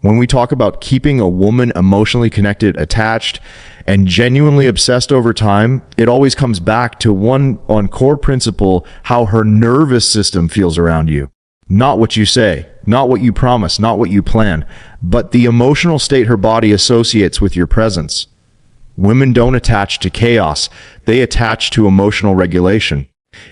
When we talk about keeping a woman emotionally connected, attached, and genuinely obsessed over time, it always comes back to one core principle: how her nervous system feels around you. Not what you say, not what you promise, not what you plan, but the emotional state her body associates with your presence. Women don't attach to chaos, they attach to emotional regulation.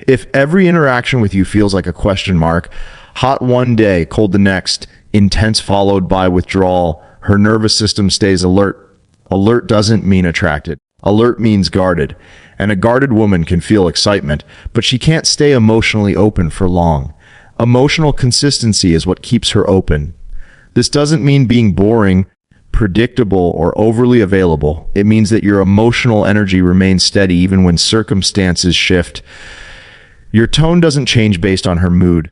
If every interaction with you feels like a question mark, hot one day, cold the next, intense followed by withdrawal, her nervous system stays alert. Alert doesn't mean attracted. Alert means guarded. And a guarded woman can feel excitement, but she can't stay emotionally open for long. Emotional consistency is what keeps her open. This doesn't mean being boring, predictable, or overly available. It means that your emotional energy remains steady even when circumstances shift. Your tone doesn't change based on her mood.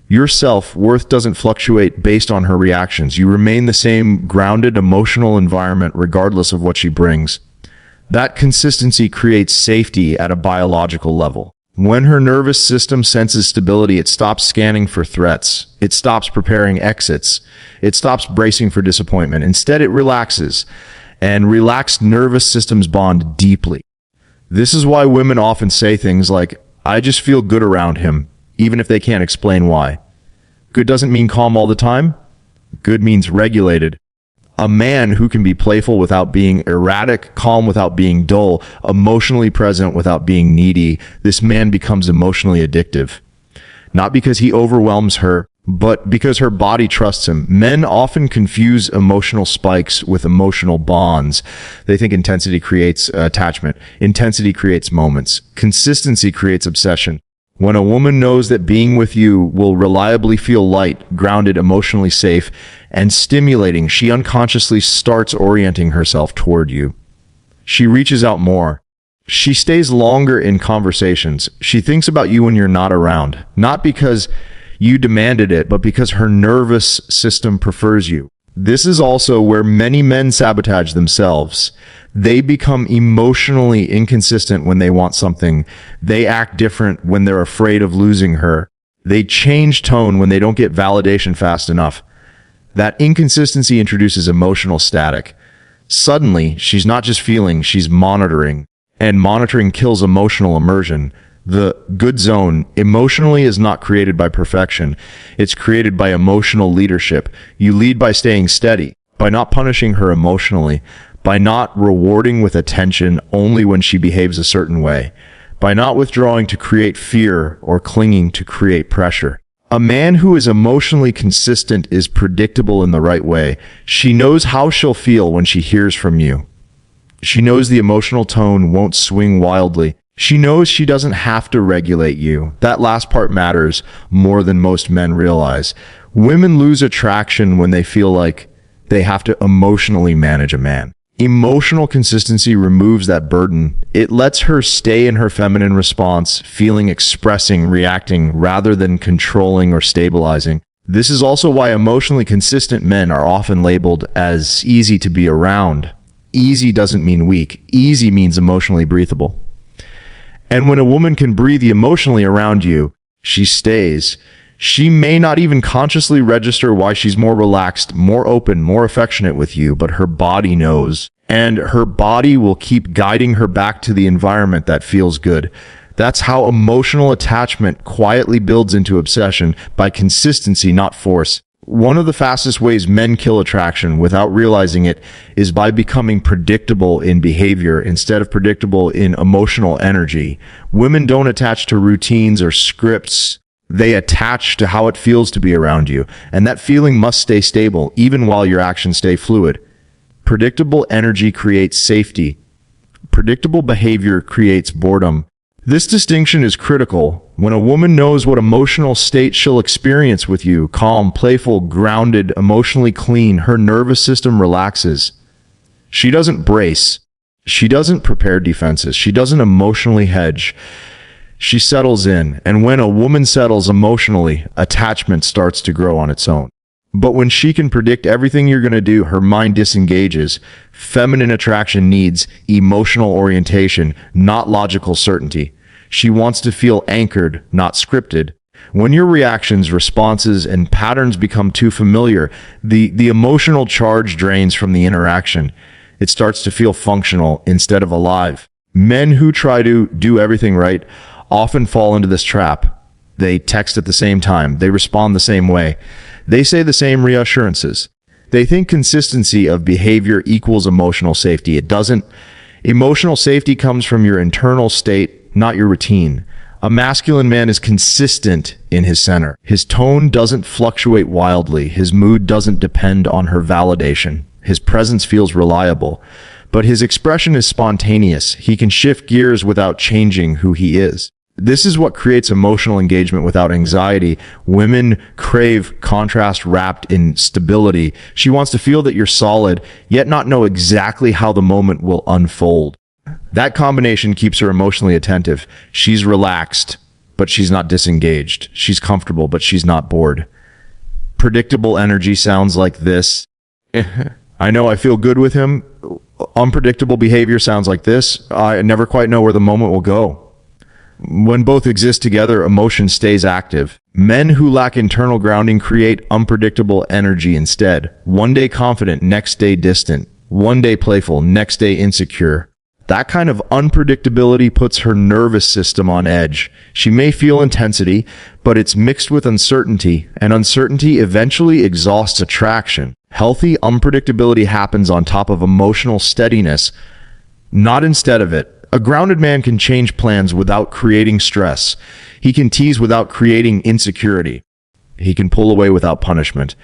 Your self-worth doesn't fluctuate based on her reactions. You remain the same grounded emotional environment regardless of what she brings. That consistency creates safety at a biological level. When her nervous system senses stability, it stops scanning for threats. It stops preparing exits. It stops bracing for disappointment. Instead, it relaxes, and relaxed nervous systems bond deeply. This is why women often say things like, "I just feel good around him," even if they can't explain why. Good doesn't mean calm all the time. Good means regulated. A man who can be playful without being erratic, calm without being dull, emotionally present without being needy, this man becomes emotionally addictive. Not because he overwhelms her, but because her body trusts him. Men often confuse emotional spikes with emotional bonds. They think intensity creates attachment. Intensity creates moments. Consistency creates obsession. When a woman knows that being with you will reliably feel light, grounded, emotionally safe, and stimulating, she unconsciously starts orienting herself toward you. She reaches out more. She stays longer in conversations. She thinks about you when you're not around, not because you demanded it, but because her nervous system prefers you. This is also where many men sabotage themselves. They become emotionally inconsistent when they want something. They act different when they're afraid of losing her. They change tone when they don't get validation fast enough. That inconsistency introduces emotional static. Suddenly, she's not just feeling, she's monitoring. And monitoring kills emotional immersion. The good zone emotionally is not created by perfection. It's created by emotional leadership. You lead by staying steady, by not punishing her emotionally, by not rewarding with attention only when she behaves a certain way, by not withdrawing to create fear or clinging to create pressure. A man who is emotionally consistent is predictable in the right way. She knows how she'll feel when she hears from you. She knows the emotional tone won't swing wildly. She knows she doesn't have to regulate you. That last part matters more than most men realize. Women lose attraction when they feel like they have to emotionally manage a man. Emotional consistency removes that burden. It lets her stay in her feminine response, feeling, expressing, reacting, rather than controlling or stabilizing. This is also why emotionally consistent men are often labeled as easy to be around. Easy doesn't mean weak. Easy means emotionally breathable. And when a woman can breathe emotionally around you, she stays. She may not even consciously register why she's more relaxed, more open, more affectionate with you, but her body knows. And her body will keep guiding her back to the environment that feels good. That's how emotional attachment quietly builds into obsession, by consistency, not force. One of the fastest ways men kill attraction without realizing it is by becoming predictable in behavior instead of predictable in emotional energy. Women don't attach to routines or scripts. They attach to how it feels to be around you, and that feeling must stay stable even while your actions stay fluid. Predictable energy creates safety. Predictable behavior creates boredom. This distinction is critical. When a woman knows what emotional state she'll experience with you, calm, playful, grounded, emotionally clean, her nervous system relaxes. She doesn't brace. She doesn't prepare defenses. She doesn't emotionally hedge. She settles in, and when a woman settles emotionally, attachment starts to grow on its own. But when she can predict everything you're going to do, her mind disengages. Feminine attraction needs emotional orientation, not logical certainty. She wants to feel anchored, not scripted. When your reactions, responses, and patterns become too familiar, the emotional charge drains from the interaction. It starts to feel functional instead of alive. Men who try to do everything right often fall into this trap. They text at the same time. They respond the same way. They say the same reassurances. They think consistency of behavior equals emotional safety. It doesn't. Emotional safety comes from your internal state, not your routine. A masculine man is consistent in his center. His tone doesn't fluctuate wildly. His mood doesn't depend on her validation. His presence feels reliable, but his expression is spontaneous. He can shift gears without changing who he is. This is what creates emotional engagement without anxiety. Women crave contrast wrapped in stability. She wants to feel that you're solid, yet not know exactly how the moment will unfold. That combination keeps her emotionally attentive. She's relaxed, but she's not disengaged. She's comfortable, but she's not bored. Predictable energy sounds like this. I know I feel good with him. Unpredictable behavior sounds like this. I never quite know where the moment will go. When both exist together, emotion stays active. Men who lack internal grounding create unpredictable energy instead. One day confident, next day distant. One day playful, next day insecure. That kind of unpredictability puts her nervous system on edge. She may feel intensity, but it's mixed with uncertainty, and uncertainty eventually exhausts attraction. Healthy unpredictability happens on top of emotional steadiness, not instead of it. A grounded man can change plans without creating stress. He can tease without creating insecurity. He can pull away without punishment.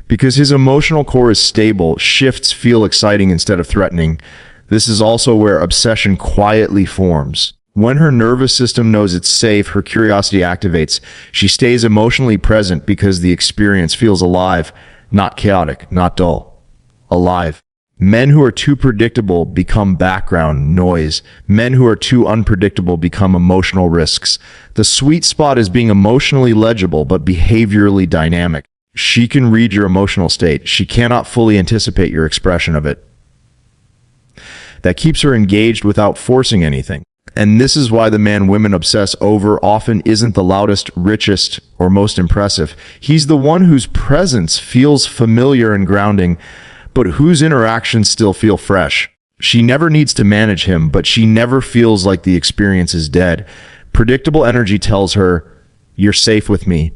Because his emotional core is stable, shifts feel exciting instead of threatening. This is also where obsession quietly forms. When her nervous system knows it's safe, her curiosity activates. She stays emotionally present because the experience feels alive, not chaotic, not dull. Alive. Men who are too predictable become background noise. Men who are too unpredictable become emotional risks. The sweet spot is being emotionally legible but behaviorally dynamic. She can read your emotional state. She cannot fully anticipate your expression of it. That keeps her engaged without forcing anything. And this is why the man women obsess over often isn't the loudest, richest, or most impressive. He's the one whose presence feels familiar and grounding, but whose interactions still feel fresh. She never needs to manage him, but she never feels like the experience is dead. Predictable energy tells her, "You're safe with me."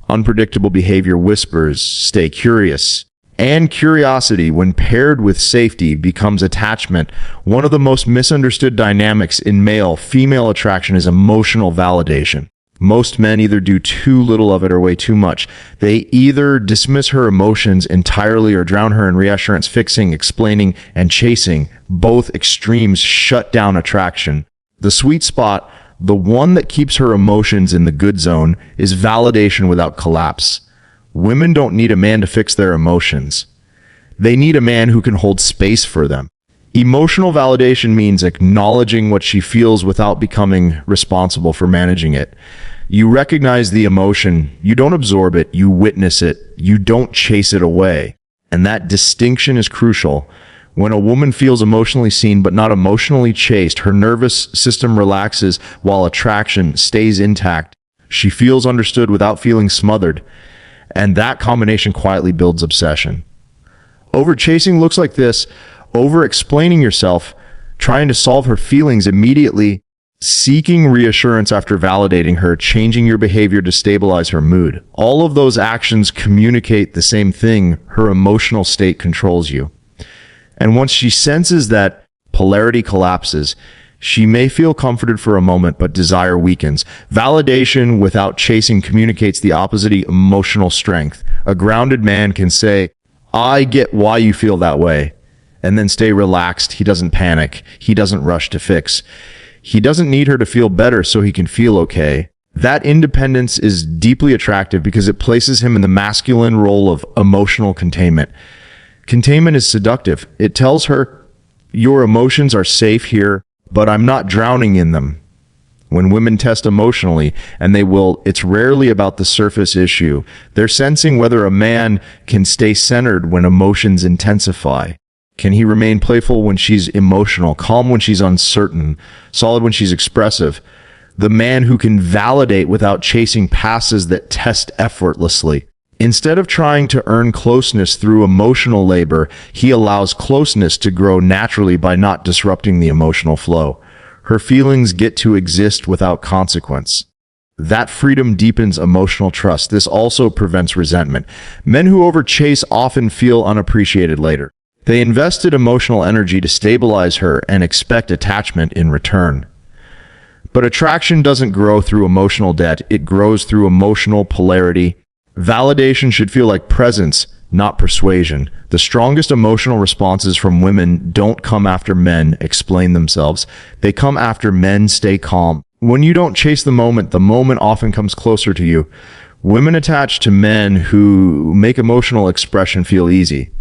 Unpredictable behavior whispers, "Stay curious." And curiosity, when paired with safety, becomes attachment. One of the most misunderstood dynamics in male-female attraction is emotional validation. Most men either do too little of it or way too much. They either dismiss her emotions entirely or drown her in reassurance, fixing, explaining, and chasing. Both extremes shut down attraction. The sweet spot, the one that keeps her emotions in the good zone, is validation without collapse. Women don't need a man to fix their emotions. They need a man who can hold space for them. Emotional validation means acknowledging what she feels without becoming responsible for managing it. You recognize the emotion. You don't absorb it. You witness it. You don't chase it away. And that distinction is crucial. When a woman feels emotionally seen but not emotionally chased, her nervous system relaxes while attraction stays intact. She feels understood without feeling smothered. And that combination quietly builds obsession. Over-chasing looks like this: over-explaining yourself, trying to solve her feelings immediately, seeking reassurance after validating her, changing your behavior to stabilize her mood. All of those actions communicate the same thing: her emotional state controls you. And once she senses that, polarity collapses. She may feel comforted for a moment, but desire weakens. Validation without chasing communicates the opposite: emotional strength. A grounded man can say, "I get why you feel that way," and then stay relaxed. He doesn't panic. He doesn't rush to fix. He doesn't need her to feel better so he can feel okay. That independence is deeply attractive because it places him in the masculine role of emotional containment. Containment is seductive. It tells her, "Your emotions are safe here, but I'm not drowning in them." When women test emotionally, and they will, it's rarely about the surface issue. They're sensing whether a man can stay centered when emotions intensify. Can he remain playful when she's emotional, calm when she's uncertain, solid when she's expressive? The man who can validate without chasing passes that test effortlessly. Instead of trying to earn closeness through emotional labor, he allows closeness to grow naturally by not disrupting the emotional flow. Her feelings get to exist without consequence. That freedom deepens emotional trust. This also prevents resentment. Men who overchase often feel unappreciated later. They invested emotional energy to stabilize her and expect attachment in return. But attraction doesn't grow through emotional debt. It grows through emotional polarity. Validation should feel like presence, not persuasion. The strongest emotional responses from women don't come after men explain themselves. They come after men stay calm. When you don't chase the moment often comes closer to you. Women attach to men who make emotional expression feel easy.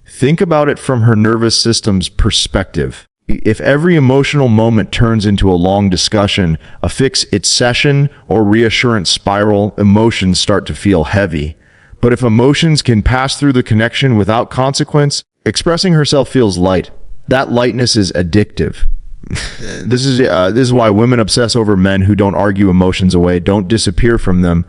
Think about it from her nervous system's perspective. If every emotional moment turns into a long discussion, a fix-it session, or reassurance spiral, emotions start to feel heavy. But if emotions can pass through the connection without consequence, expressing herself feels light. That lightness is addictive. This is why women obsess over men who don't argue emotions away, don't disappear from them,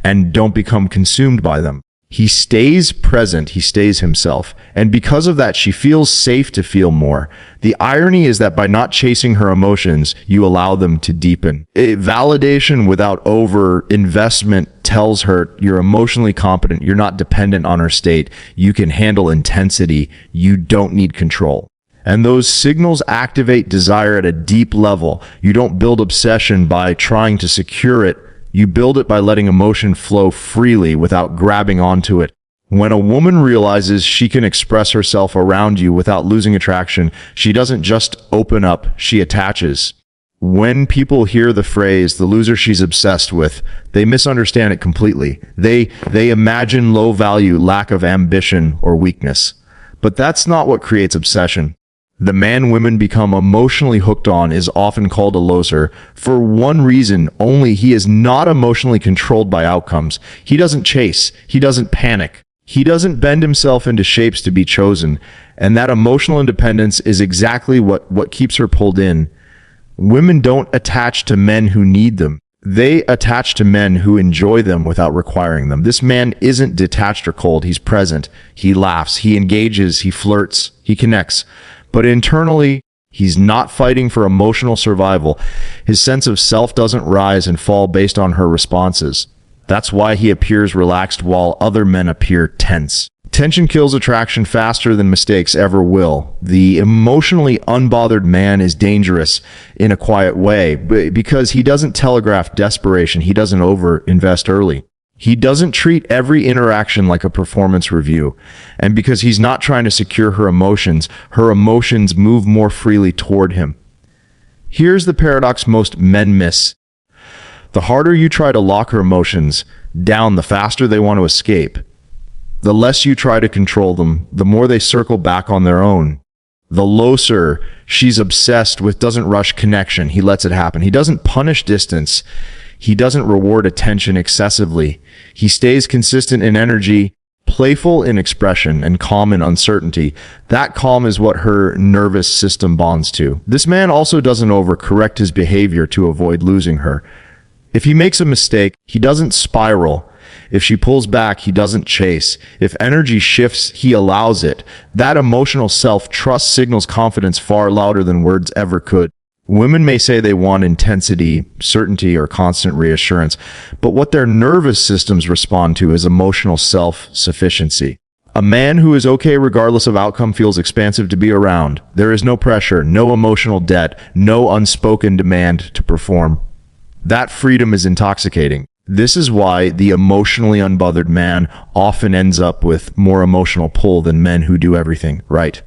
and don't become consumed by them. He stays present, he stays himself, and because of that, she feels safe to feel more. The irony is that by not chasing her emotions, you allow them to deepen. Validation without over-investment tells her you're emotionally competent, you're not dependent on her state, you can handle intensity, you don't need control. And those signals activate desire at a deep level. You don't build obsession by trying to secure it. You build it by letting emotion flow freely without grabbing onto it. When a woman realizes she can express herself around you without losing attraction, she doesn't just open up, she attaches. When people hear the phrase, the loser she's obsessed with, they misunderstand it completely. They imagine low value, lack of ambition, or weakness. But that's not what creates obsession. The man women become emotionally hooked on is often called a loser for one reason only: he is not emotionally controlled by outcomes. He doesn't chase. He doesn't panic. He doesn't bend himself into shapes to be chosen. And that emotional independence is exactly what keeps her pulled in. Women don't attach to men who need them. They attach to men who enjoy them without requiring them. This man isn't detached or cold. He's present. He laughs. He engages. He flirts. He connects. But internally, he's not fighting for emotional survival. His sense of self doesn't rise and fall based on her responses. That's why he appears relaxed while other men appear tense. Tension kills attraction faster than mistakes ever will. The emotionally unbothered man is dangerous in a quiet way because he doesn't telegraph desperation. He doesn't over-invest early. He doesn't treat every interaction like a performance review. And because he's not trying to secure her emotions move more freely toward him. Here's the paradox most men miss. The harder you try to lock her emotions down, the faster they want to escape. The less you try to control them, the more they circle back on their own. The loser she's obsessed with doesn't rush connection. He lets it happen. He doesn't punish distance. He doesn't reward attention excessively. He stays consistent in energy, playful in expression, and calm in uncertainty. That calm is what her nervous system bonds to. This man also doesn't overcorrect his behavior to avoid losing her. If he makes a mistake, he doesn't spiral. If she pulls back, he doesn't chase. If energy shifts, he allows it. That emotional self-trust signals confidence far louder than words ever could. Women may say they want intensity, certainty, or constant reassurance, but what their nervous systems respond to is emotional self-sufficiency. A man who is okay regardless of outcome feels expansive to be around. There is no pressure, no emotional debt, no unspoken demand to perform. That freedom is intoxicating. This is why the emotionally unbothered man often ends up with more emotional pull than men who do everything right.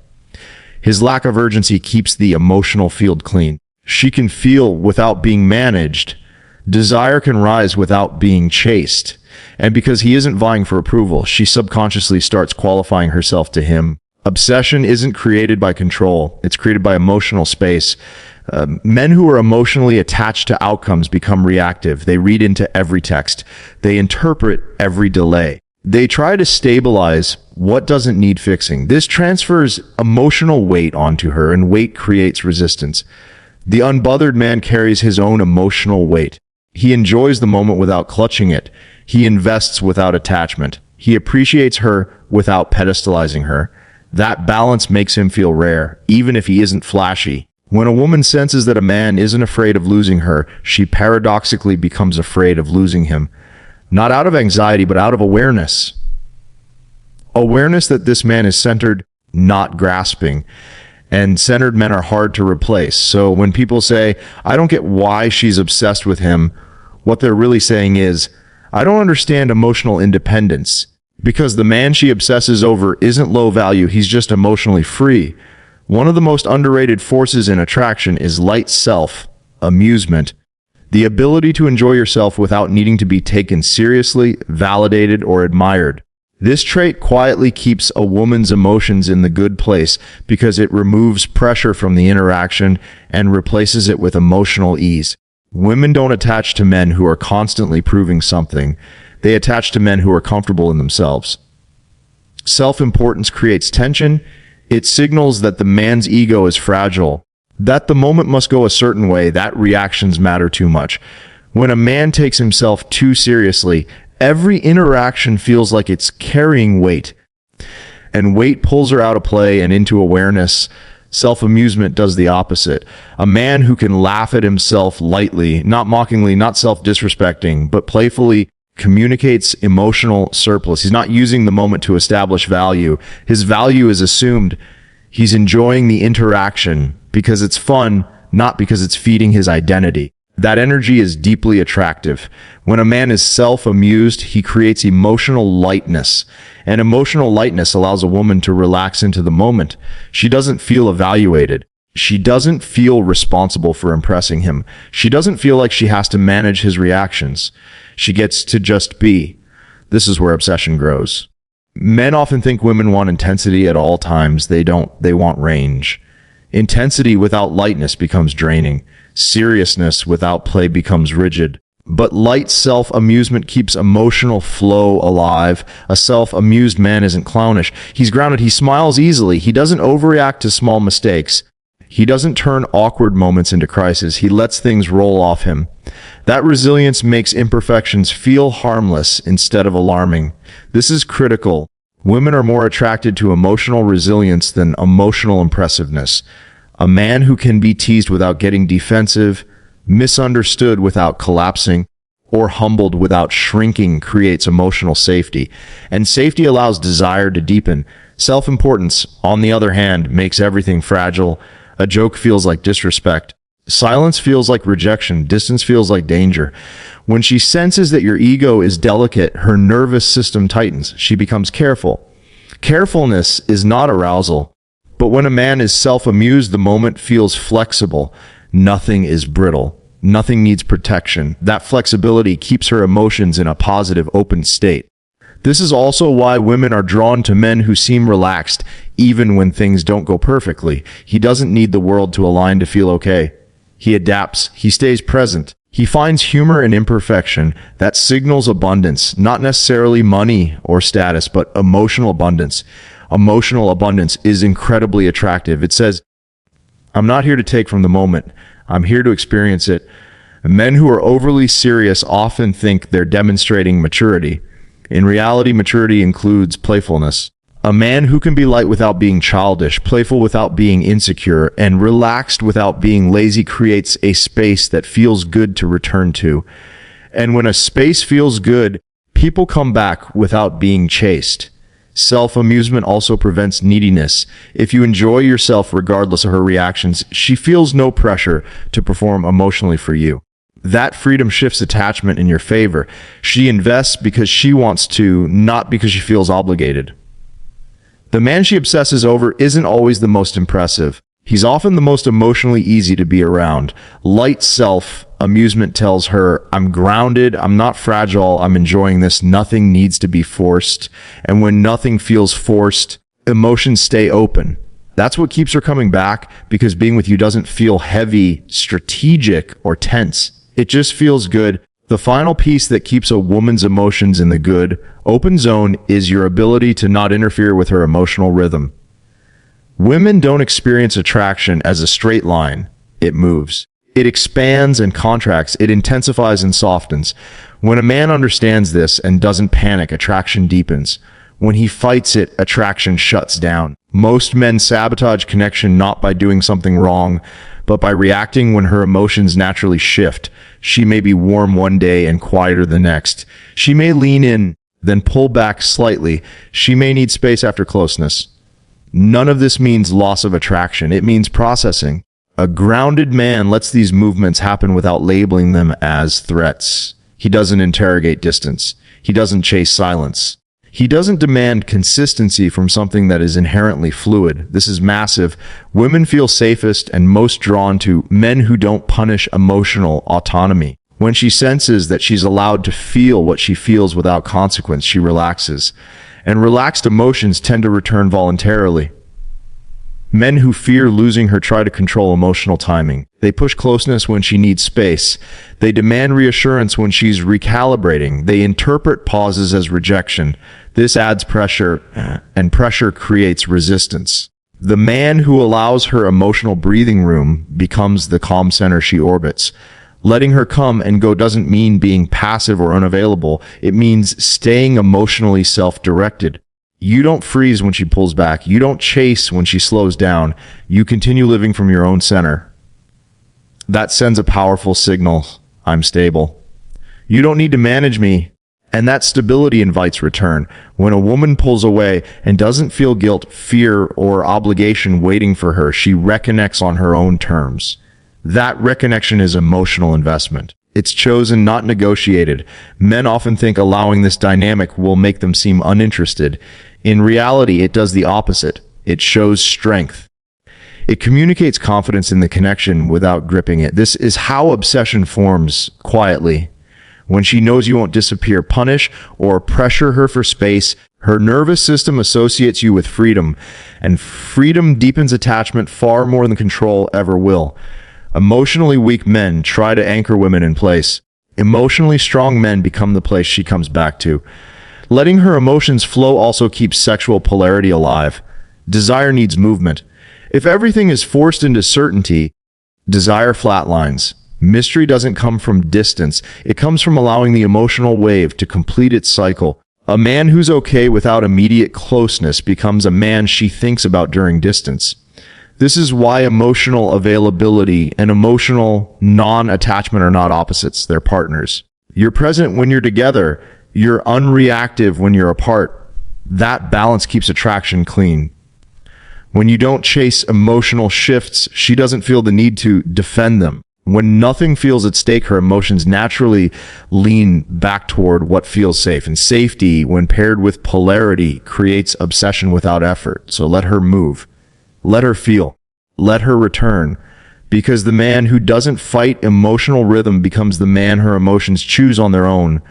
His lack of urgency keeps the emotional field clean. She can feel without being managed. Desire can rise without being chased. And because he isn't vying for approval, she subconsciously starts qualifying herself to him. Obsession isn't created by control. It's created by emotional space. Men who are emotionally attached to outcomes become reactive. They read into every text. They interpret every delay. They try to stabilize what doesn't need fixing. This transfers emotional weight onto her, and weight creates resistance. The unbothered man carries his own emotional weight. He enjoys the moment without clutching it. He invests without attachment. He appreciates her without pedestalizing her. That balance makes him feel rare, even if he isn't flashy. When a woman senses that a man isn't afraid of losing her, she paradoxically becomes afraid of losing him. Not out of anxiety, but out of awareness. Awareness that this man is centered, not grasping. And centered men are hard to replace. So when people say, I don't get why she's obsessed with him, what they're really saying is, I don't understand emotional independence. Because the man she obsesses over isn't low value, he's just emotionally free. One of the most underrated forces in attraction is light self-amusement. The ability to enjoy yourself without needing to be taken seriously, validated, or admired. This trait quietly keeps a woman's emotions in the good place because it removes pressure from the interaction and replaces it with emotional ease. Women don't attach to men who are constantly proving something. They attach to men who are comfortable in themselves. Self-importance creates tension. It signals that the man's ego is fragile, that the moment must go a certain way, that reactions matter too much. When a man takes himself too seriously, every interaction feels like it's carrying weight. And weight pulls her out of play and into awareness. Self-amusement does the opposite. A man who can laugh at himself lightly, not mockingly, not self-disrespecting, but playfully communicates emotional surplus. He's not using the moment to establish value. His value is assumed. He's enjoying the interaction because it's fun, not because it's feeding his identity. That energy is deeply attractive. When a man is self-amused, he creates emotional lightness. And emotional lightness allows a woman to relax into the moment. She doesn't feel evaluated. She doesn't feel responsible for impressing him. She doesn't feel like she has to manage his reactions. She gets to just be. This is where obsession grows. Men often think women want intensity at all times. They don't. They want range. Intensity without lightness becomes draining. Seriousness without play becomes rigid. But light self-amusement keeps emotional flow alive. A self-amused man isn't clownish. He's grounded. He smiles easily. He doesn't overreact to small mistakes. He doesn't turn awkward moments into crises. He lets things roll off him. That resilience makes imperfections feel harmless instead of alarming. This is critical. Women are more attracted to emotional resilience than emotional impressiveness. A man who can be teased without getting defensive, misunderstood without collapsing, or humbled without shrinking creates emotional safety. And safety allows desire to deepen. Self-importance, on the other hand, makes everything fragile. A joke feels like disrespect. Silence feels like rejection. Distance feels like danger. When she senses that your ego is delicate, her nervous system tightens. She becomes careful. Carefulness is not arousal. But when a man is self-amused, the moment feels flexible. Nothing is brittle. Nothing needs protection. That flexibility keeps her emotions in a positive, open state. This is also why women are drawn to men who seem relaxed, even when things don't go perfectly. He doesn't need the world to align to feel okay. He adapts. He stays present. He finds humor in imperfection. That signals abundance, not necessarily money or status, but emotional abundance. Emotional abundance is incredibly attractive. It says, I'm not here to take from the moment. I'm here to experience it. Men who are overly serious often think they're demonstrating maturity. In reality, maturity includes playfulness. A man who can be light without being childish, playful without being insecure, and relaxed without being lazy creates a space that feels good to return to. And when a space feels good, people come back without being chased. Self-amusement also prevents neediness. If you enjoy yourself regardless of her reactions, she feels no pressure to perform emotionally for you. That freedom shifts attachment in your favor. She invests because she wants to, not because she feels obligated. The man she obsesses over isn't always the most impressive. He's often the most emotionally easy to be around. Light self-amusement tells her, I'm grounded, I'm not fragile, I'm enjoying this, nothing needs to be forced. And when nothing feels forced, emotions stay open. That's what keeps her coming back, because being with you doesn't feel heavy, strategic, or tense. It just feels good. The final piece that keeps a woman's emotions in the good, open zone is your ability to not interfere with her emotional rhythm. Women don't experience attraction as a straight line. it moves. It expands and contracts. It intensifies and softens. When a man understands this and doesn't panic, attraction deepens. When he fights it, attraction shuts down. Most men sabotage connection not by doing something wrong, but by reacting when her emotions naturally shift. She may be warm one day and quieter the next. She may lean in, then pull back slightly. She may need space after closeness. None of this means loss of attraction. It means processing. A grounded man lets these movements happen without labeling them as threats. He doesn't interrogate distance. He doesn't chase silence. He doesn't demand consistency from something that is inherently fluid. This is massive. Women feel safest and most drawn to men who don't punish emotional autonomy. When she senses that she's allowed to feel what she feels without consequence, she relaxes. And relaxed emotions tend to return voluntarily. Men who fear losing her try to control emotional timing. They push closeness when she needs space. They demand reassurance when she's recalibrating. They interpret pauses as rejection. This adds pressure, and pressure creates resistance. The man who allows her emotional breathing room becomes the calm center she orbits. Letting her come and go doesn't mean being passive or unavailable. It means staying emotionally self-directed. You don't freeze when she pulls back. You don't chase when she slows down. You continue living from your own center. That sends a powerful signal. I'm stable. You don't need to manage me. And that stability invites return. When a woman pulls away and doesn't feel guilt, fear, or obligation waiting for her, she reconnects on her own terms. That reconnection is emotional investment. It's chosen, not negotiated. Men often think allowing this dynamic will make them seem uninterested. In reality, it does the opposite. It shows strength. It communicates confidence in the connection without gripping it. This is how obsession forms quietly. When she knows you won't disappear, punish, or pressure her for space, her nervous system associates you with freedom, and freedom deepens attachment far more than control ever will. Emotionally weak men try to anchor women in place. Emotionally strong men become the place she comes back to. Letting her emotions flow also keeps sexual polarity alive. Desire needs movement. If everything is forced into certainty, desire flatlines. Mystery doesn't come from distance. It comes from allowing the emotional wave to complete its cycle. A man who's okay without immediate closeness becomes a man she thinks about during distance. This is why emotional availability and emotional non-attachment are not opposites. They're partners. You're present when you're together. You're unreactive when you're apart. That balance keeps attraction clean. When you don't chase emotional shifts, she doesn't feel the need to defend them. When nothing feels at stake, her emotions naturally lean back toward what feels safe. And safety, when paired with polarity, creates obsession without effort. So let her move. Let her feel. Let her return. Because the man who doesn't fight emotional rhythm becomes the man her emotions choose on their own.